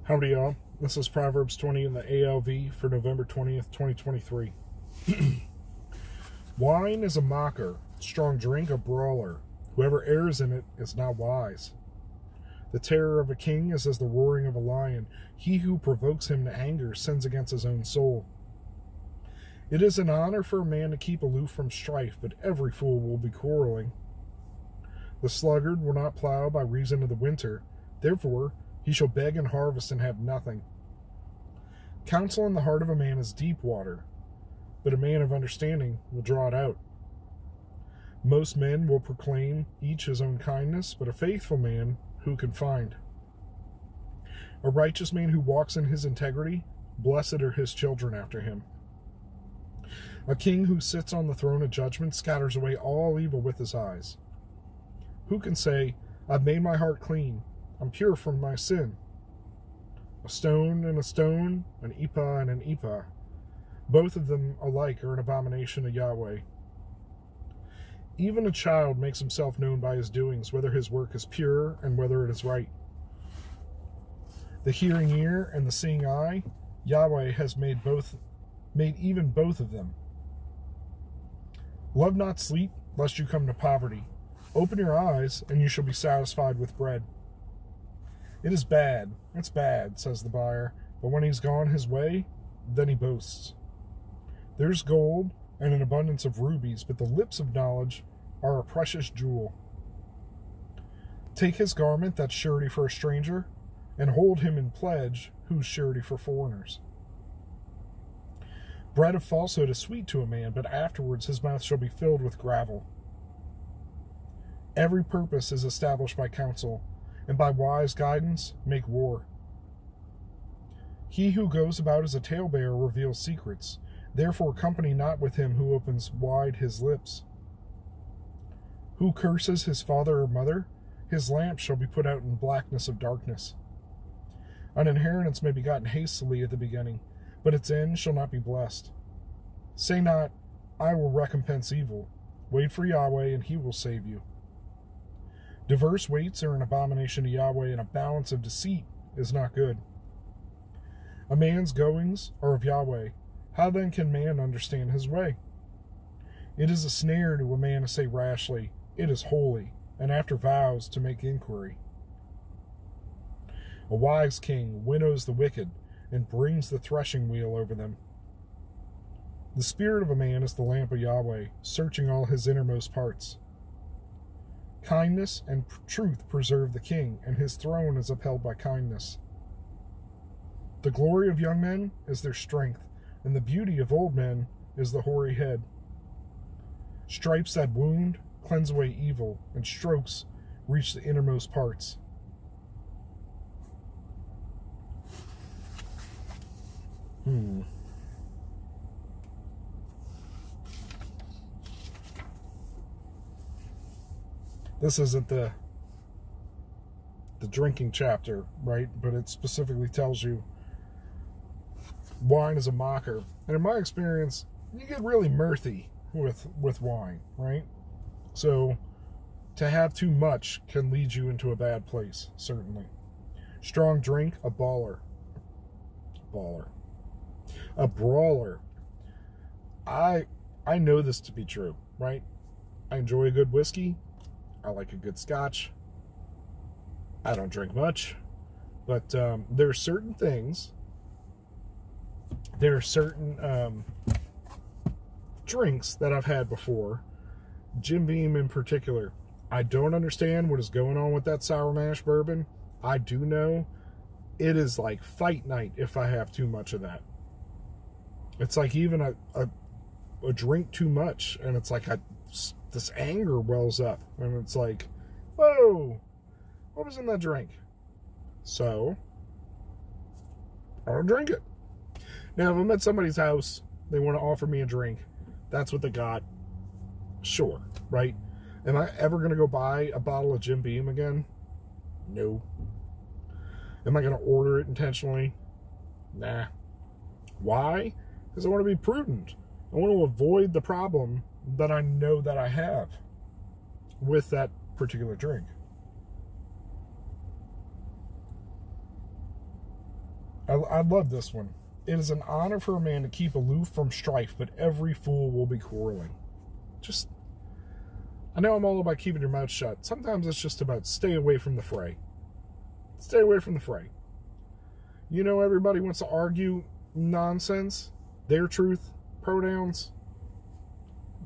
Howdy y'all, this is Proverbs 20 in the ALV for November 20th, 2023. Wine is a mocker, strong drink a brawler. Whoever errs in it is not wise. The terror of a king is as the roaring of a lion. He who provokes him to anger sins against his own soul. It is an honor for a man to keep aloof from strife, but every fool will be quarreling. The sluggard will not plow by reason of the winter, therefore he shall beg and harvest and have nothing. Counsel in the heart of a man is deep water, but a man of understanding will draw it out. Most men will proclaim each his own kindness, but a faithful man who can find? A righteous man who walks in his integrity, blessed are his children after him. A king who sits on the throne of judgment scatters away all evil with his eyes. Who can say, I've made my heart clean, I'm pure from my sin? A stone and a stone, an ephah and an ephah, both of them alike are an abomination to Yahweh. Even a child makes himself known by his doings, whether his work is pure and whether it is right. The hearing ear and the seeing eye, Yahweh has made even both of them. Love not sleep, lest you come to poverty. Open your eyes, and you shall be satisfied with bread. It is bad, it's bad, says the buyer, but when he's gone his way, then he boasts. There's gold and an abundance of rubies, but the lips of knowledge are a precious jewel. Take his garment, that's surety for a stranger, and hold him in pledge, who's surety for foreigners. Bread of falsehood is sweet to a man, but afterwards his mouth shall be filled with gravel. Every purpose is established by counsel, and by wise guidance make war. He who goes about as a talebearer reveals secrets. Therefore company not with him who opens wide his lips. Who curses his father or mother, his lamp shall be put out in blackness of darkness. An inheritance may be gotten hastily at the beginning, but its end shall not be blessed. Say not, I will recompense evil. Wait for Yahweh, and he will save you. Diverse weights are an abomination to Yahweh, and a balance of deceit is not good. A man's goings are of Yahweh. How then can man understand his way? It is a snare to a man to say rashly, it is holy, and after vows to make inquiry. A wise king winnows the wicked, and brings the threshing wheel over them. The spirit of a man is the lamp of Yahweh, searching all his innermost parts. Kindness and truth preserve the king, and his throne is upheld by kindness. The glory of young men is their strength, and the beauty of old men is the hoary head. Stripes that wound cleanse away evil, and strokes reach the innermost parts. This isn't the drinking chapter, right? But it specifically tells you wine is a mocker. And in my experience, you get really mirthy with wine, right? So to have too much can lead you into a bad place, certainly. Strong drink, a baller. A brawler. I know this to be true, right? I enjoy a good whiskey. I like a good scotch. I don't drink much, but there are certain things, there are certain drinks that I've had before, Jim Beam in particular. I don't understand what is going on with that sour mash bourbon. I do know it is like fight night if I have too much of that. It's like even a drink too much, and it's like this anger wells up, and it's like, whoa, what was in that drink? So I don't drink it. Now, if I'm at somebody's house, they want to offer me a drink, that's what they got, sure, right? Am I ever going to go buy a bottle of Jim Beam again? No. Am I going to order it intentionally? Nah. Why? Because I want to be prudent. I want to avoid the problem that I know that I have with that particular drink. I love this one. It is an honor for a man to keep aloof from strife, but every fool will be quarreling. Just, I know I'm all about keeping your mouth shut. Sometimes it's just about stay away from the fray. Stay away from the fray. You know, everybody wants to argue nonsense, their truth, pronouns,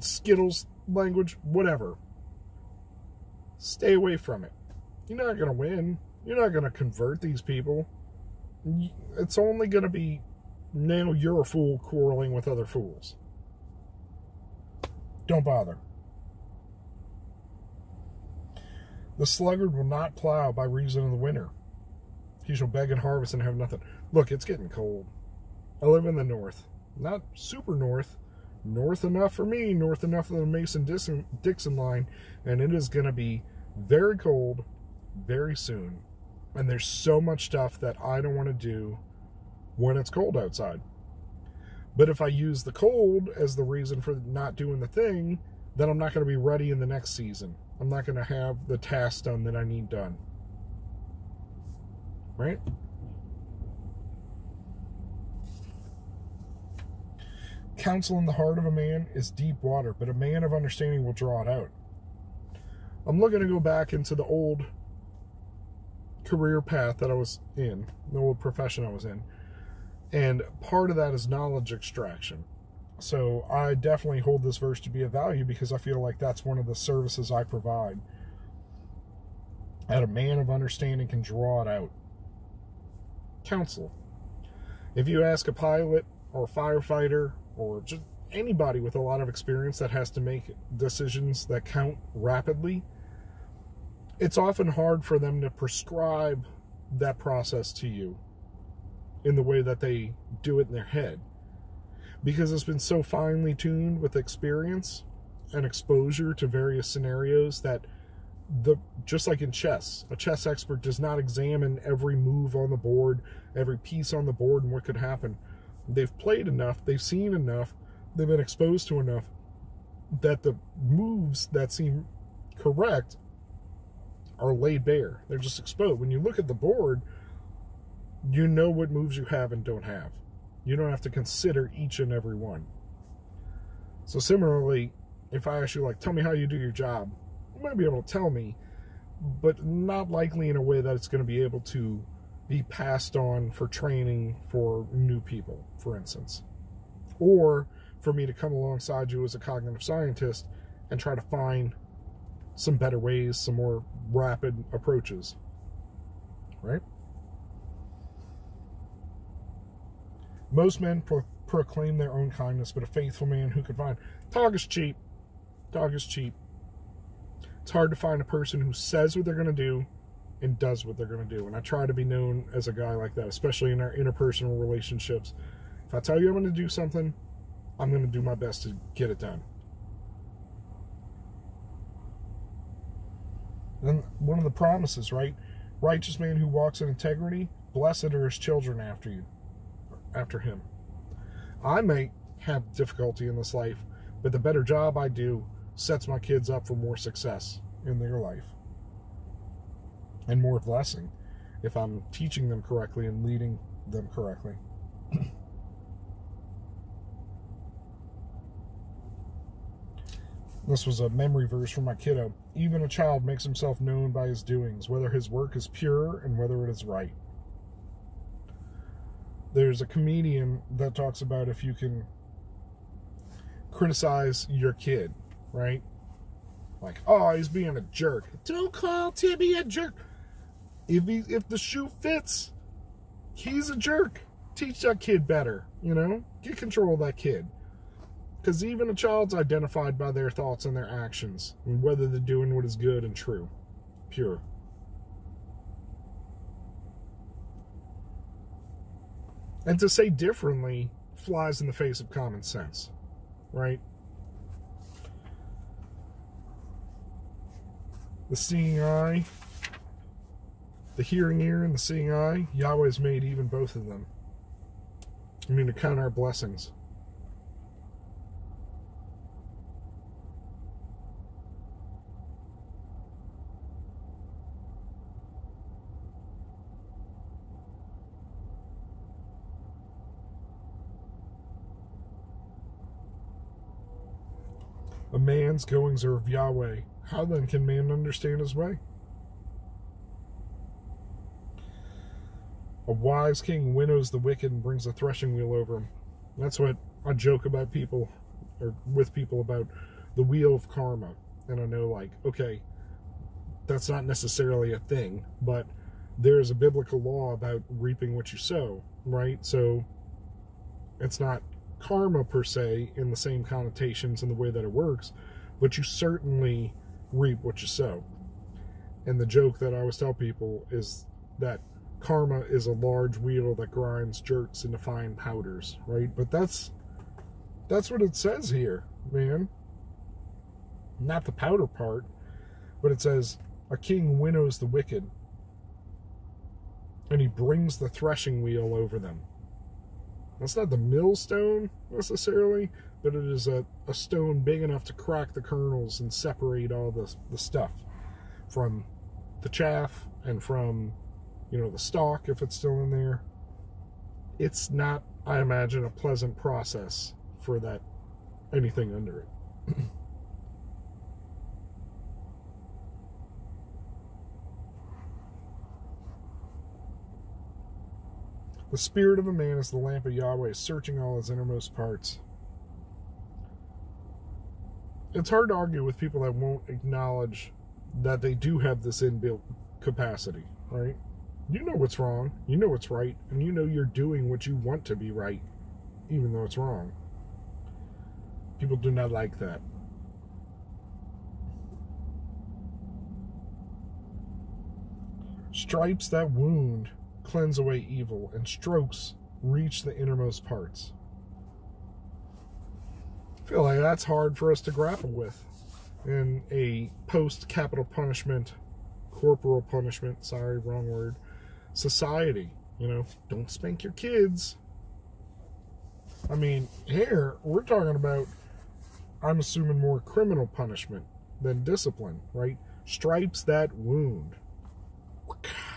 Skittles, language, whatever. Stay away from it. You're not going to win. You're not going to convert these people. It's only going to be, now you're a fool quarreling with other fools. Don't bother. The sluggard will not plow by reason of the winter. He shall beg and harvest and have nothing. Look, it's getting cold. I live in the north. Not super north. North enough for me. North enough for the Mason-Dixon line. And it is going to be very cold very soon. And there's so much stuff that I don't want to do when it's cold outside. But if I use the cold as the reason for not doing the thing, then I'm not going to be ready in the next season. I'm not going to have the task done that I need done. Right? Counsel in the heart of a man is deep water, but a man of understanding will draw it out. I'm looking to go back into the old career path that I was in, the old profession I was in. And part of that is knowledge extraction. So I definitely hold this verse to be of value because I feel like that's one of the services I provide. That a man of understanding can draw it out. Counsel. If you ask a pilot or a firefighter or just anybody with a lot of experience that has to make decisions that count rapidly, it's often hard for them to prescribe that process to you in the way that they do it in their head, because it's been so finely tuned with experience and exposure to various scenarios that just like in chess, a chess expert does not examine every move on the board, every piece on the board and what could happen. They've played enough, they've seen enough, they've been exposed to enough that the moves that seem correct are laid bare. They're just exposed. When you look at the board, you know what moves you have and don't have. You don't have to consider each and every one. So similarly, if I ask you, like, tell me how you do your job, you might be able to tell me, but not likely in a way that it's going to be able to be passed on for training for new people, for instance. Or for me to come alongside you as a cognitive scientist and try to find some better ways, some more rapid approaches. Right? Most men proclaim their own kindness, but a faithful man who can find? Talk is cheap. Talk is cheap. It's hard to find a person who says what they're going to do and does what they're going to do. And I try to be known as a guy like that, especially in our interpersonal relationships. If I tell you I'm going to do something, I'm going to do my best to get it done. And one of the promises, right? Righteous man who walks in integrity, blessed are his children after him. I may have difficulty in this life, but the better job I do sets my kids up for more success in their life and more blessing if I'm teaching them correctly and leading them correctly. This was a memory verse from my kiddo. Even a child makes himself known by his doings, whether his work is pure and whether it is right. There's a comedian that talks about if you can criticize your kid, right? Like, oh, he's being a jerk. Don't call Timmy a jerk. If the shoe fits, he's a jerk. Teach that kid better, you know? Get control of that kid. Because even a child's identified by their thoughts and their actions, and whether they're doing what is good and true, pure. And to say differently flies in the face of common sense, right? The seeing eye, the hearing ear, and the seeing eye, Yahweh's made even both of them. I mean, to count our blessings. A man's goings are of Yahweh. How then can man understand his way? A wise king winnows the wicked and brings a threshing wheel over him. That's what I joke about people, or with people, about the wheel of karma. And I know, like, okay, that's not necessarily a thing, but there's a biblical law about reaping what you sow, right? So it's not karma per se in the same connotations in the way that it works, but you certainly reap what you sow. And the joke that I always tell people is that karma is a large wheel that grinds jerks into fine powders, right? But that's what it says here, man. Not the powder part, but it says, a king winnows the wicked, and he brings the threshing wheel over them. That's not the millstone, necessarily, but it is a stone big enough to crack the kernels and separate all the stuff from the chaff and from, the stalk, if it's still in there. It's not, I imagine, a pleasant process for that, anything under it. The spirit of a man is the lamp of Yahweh, searching all his innermost parts. It's hard to argue with people that won't acknowledge that they do have this inbuilt capacity, right? You know what's wrong, you know what's right, and you know you're doing what you want to be right, even though it's wrong. People do not like that. Stripes that wound cleanse away evil, and strokes reach the innermost parts. I feel like that's hard for us to grapple with in a post-capital punishment, corporal punishment, sorry, wrong word, society. Don't spank your kids. I mean, here, we're talking about, I'm assuming, more criminal punishment than discipline, right? Stripes that wound.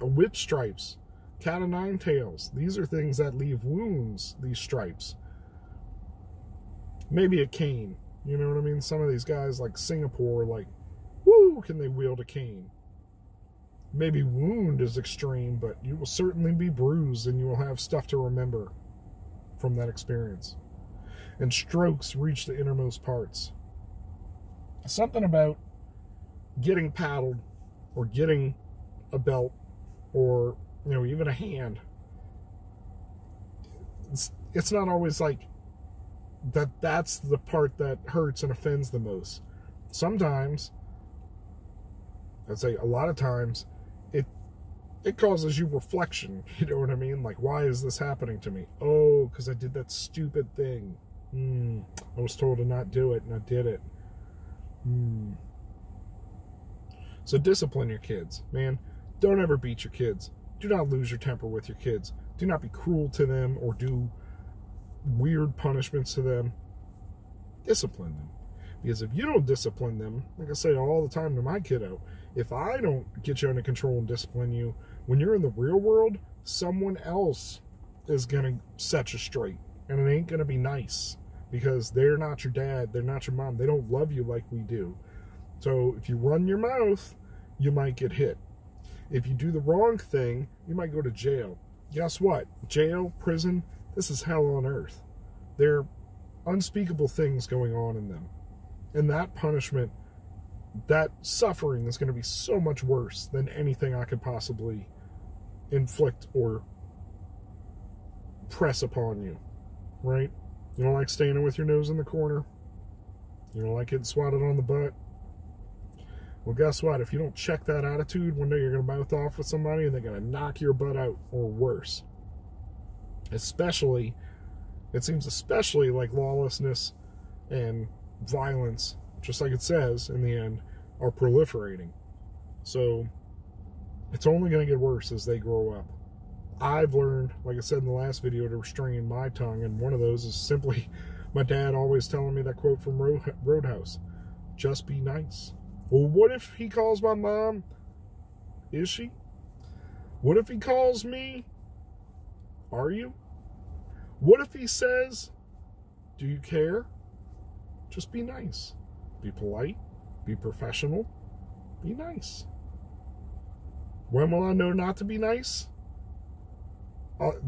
Whip stripes. Cat o' nine tails. These are things that leave wounds, these stripes. Maybe a cane. You know what I mean? Some of these guys, like Singapore, like, woo, can they wield a cane? Maybe wound is extreme, but you will certainly be bruised and you will have stuff to remember from that experience. And strokes reach the innermost parts. Something about getting paddled or getting a belt or even a hand. It's not always like that's the part that hurts and offends the most. Sometimes, I'd say a lot of times, it causes you reflection. You know what I mean? Like, why is this happening to me? Oh, because I did that stupid thing. I was told to not do it, and I did it. So discipline your kids, man. Don't ever beat your kids. Do not lose your temper with your kids. Do not be cruel to them or do weird punishments to them. Discipline them. Because if you don't discipline them, like I say all the time to my kiddo, if I don't get you under control and discipline you, when you're in the real world, someone else is going to set you straight. And it ain't going to be nice. Because they're not your dad, they're not your mom. They don't love you like we do. So if you run your mouth, you might get hit. If you do the wrong thing, you might go to jail. Guess what? Jail, prison, this is hell on earth. There are unspeakable things going on in them. And that punishment, that suffering is going to be so much worse than anything I could possibly inflict or press upon you. Right? You don't like standing with your nose in the corner? You don't like getting swatted on the butt? Well, guess what? If you don't check that attitude, one day you're going to mouth off with somebody and they're going to knock your butt out, or worse. Especially, it seems especially like lawlessness and violence, just like it says in the end, are proliferating. So, it's only going to get worse as they grow up. I've learned, like I said in the last video, to restrain my tongue, and one of those is simply my dad always telling me that quote from Roadhouse. Just be nice. Well, what if he calls my mom? Is she? What if he calls me? Are you? What if he says, do you care? Just be nice. Be polite. Be professional. Be nice. When will I know not to be nice?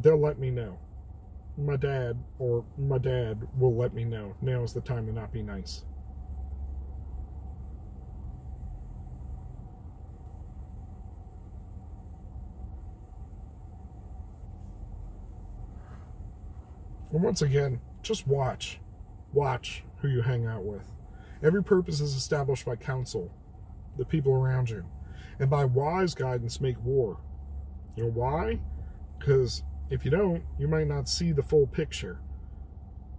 They'll let me know. My dad will let me know. Now is the time to not be nice. And once again, just watch. Watch who you hang out with. Every purpose is established by counsel, the people around you. And by wise guidance make war. You know why? Because if you don't, you might not see the full picture.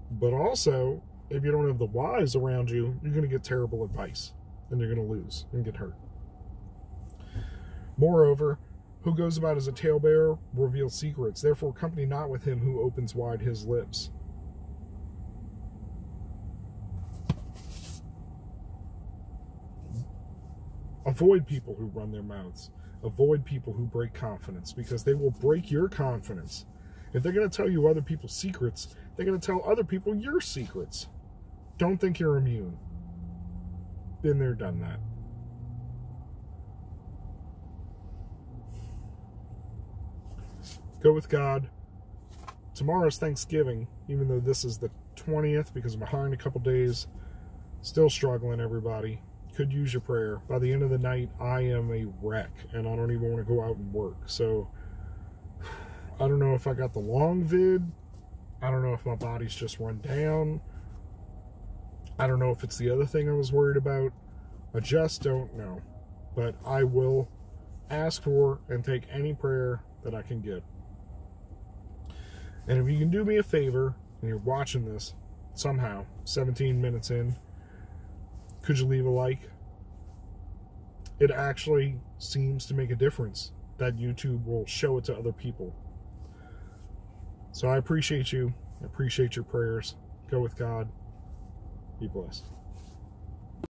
But also, if you don't have the wise around you, you're going to get terrible advice. And you're going to lose and get hurt. Moreover, who goes about as a talebearer reveals secrets. Therefore, company not with him who opens wide his lips. Avoid people who run their mouths. Avoid people who break confidence, because they will break your confidence. If they're going to tell you other people's secrets, they're going to tell other people your secrets. Don't think you're immune. Been there, done that. Go with God. Tomorrow's Thanksgiving, even though this is the 20th, because I'm behind a couple days. Still struggling, everybody. Could use your prayer. By the end of the night, I am a wreck, and I don't even want to go out and work. So, I don't know if I got the long vid. I don't know if my body's just run down. I don't know if it's the other thing I was worried about. I just don't know. But I will ask for and take any prayer that I can get. And if you can do me a favor, and you're watching this somehow, 17 minutes in, could you leave a like? It actually seems to make a difference that YouTube will show it to other people. So I appreciate you. I appreciate your prayers. Go with God. Be blessed.